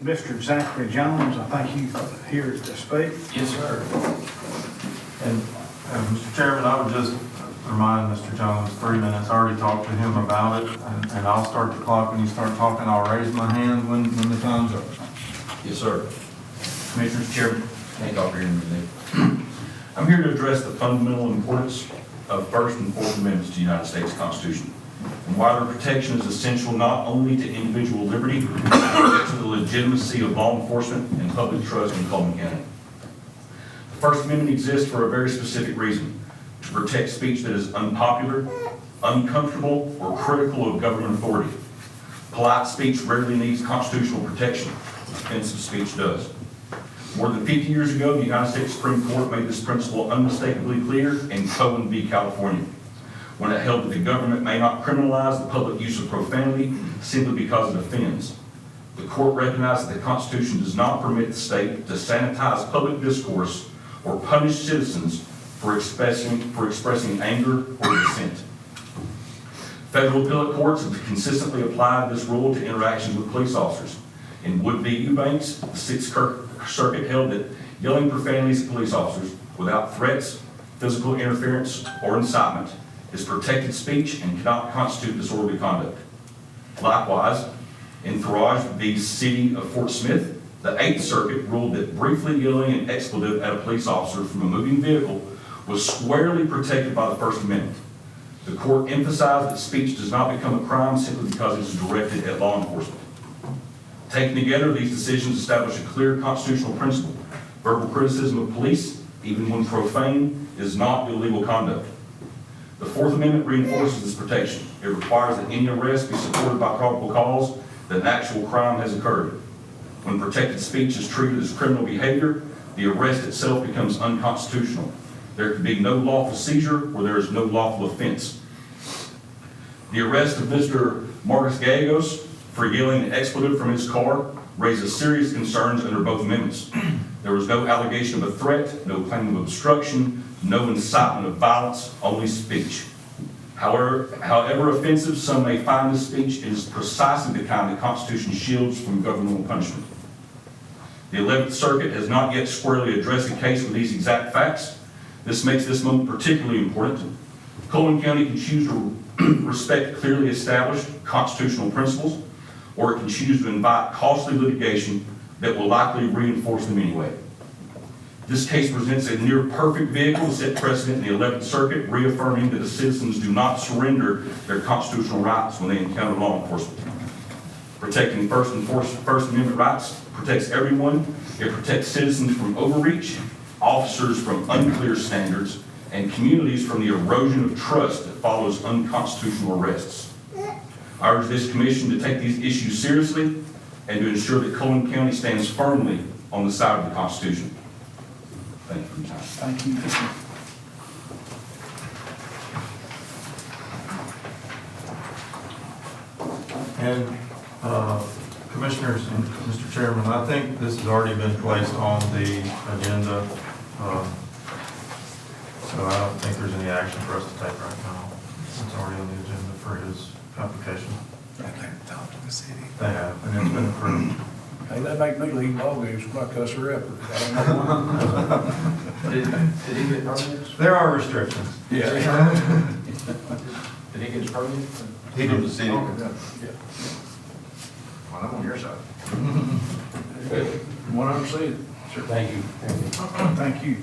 Mr. Zachary Jones, I think you here to speak. Yes, sir. And Mr. Chairman, I would just remind Mr. Jones, 3 minutes, I already talked to him about it, and I'll start the clock when you start talking. I'll raise my hand when the time's up. Yes, sir. Commissioners, Chairman, Thank y'all for hearing me today. I'm here to address the fundamental importance of First and Fourth Amendments to the United States Constitution, and why their protection is essential not only to individual liberty, but to the legitimacy of law enforcement and public trust in Cullman County. The First Amendment exists for a very specific reason: to protect speech that is unpopular, uncomfortable, or critical of government authority. Polite speech rarely needs constitutional protection. Offensive speech does. More than 50 years ago, the United States Supreme Court made this principle unmistakably clear in Cullman v. California, when it held that the government may not criminalize the public use of profanity simply because it offends. The court recognized that the Constitution does not permit the state to sanitize public discourse or punish citizens for expressing anger or dissent. Federal appellate courts have consistently applied this rule to interactions with police officers. In Wood v. Eubanks, the Sixth Circuit held that yelling profanities at police officers without threats, physical interference, or incitement is protected speech and cannot constitute disorderly conduct. Likewise, in Thorage v. City of Fort Smith, the Eighth Circuit ruled that briefly yelling an expletive at a police officer from a moving vehicle was squarely protected by the First Amendment. The court emphasized that speech does not become a crime simply because it is directed at law enforcement. Taken together, these decisions establish a clear constitutional principle: verbal criticism of police, even when profane, is not illegal conduct. The Fourth Amendment reinforces this protection. It requires that any arrest be supported by probable cause that an actual crime has occurred. When protected speech is treated as criminal behavior, the arrest itself becomes unconstitutional. There can be no lawful seizure where there is no lawful offense. The arrest of Mr. Marcus Gallegos for yelling an expletive from his car raises serious concerns under both amendments. There was no allegation of a threat, no claim of obstruction, no incitement of violence, only speech. However offensive some may find this speech, it is precisely the kind the Constitution shields from governmental punishment. The 11th Circuit has not yet squarely addressed the case with these exact facts. This makes this moment particularly important. Cullman County can choose to respect clearly established constitutional principles, or it can choose to invite costly litigation that will likely reinforce them anyway. This case presents a near perfect vehicle to set precedent in the 11th Circuit, reaffirming that the citizens do not surrender their constitutional rights when they encounter law enforcement. Protecting First Amendment rights protects everyone. It protects citizens from overreach, officers from unclear standards, and communities from the erosion of trust that follows unconstitutional arrests. I urge this commission to take these issues seriously and to ensure that Cullman County stands firmly on the side of the Constitution. Thank you for your time. Thank you. And Commissioners and Mr. Chairman, I think this has already been placed on the agenda, so I don't think there's any action for us to take right now. It's already on the agenda for his application. I think talk to the city. They have, and it's been approved. Hey, that make me leave ball games when I cuss her up. I don't know why. Did he get permits? There are restrictions. Yeah. Did he get his permit? He did. The city. Yeah. Well, I'm on your side. From what I'm seeing. Sure. Thank you. Thank you.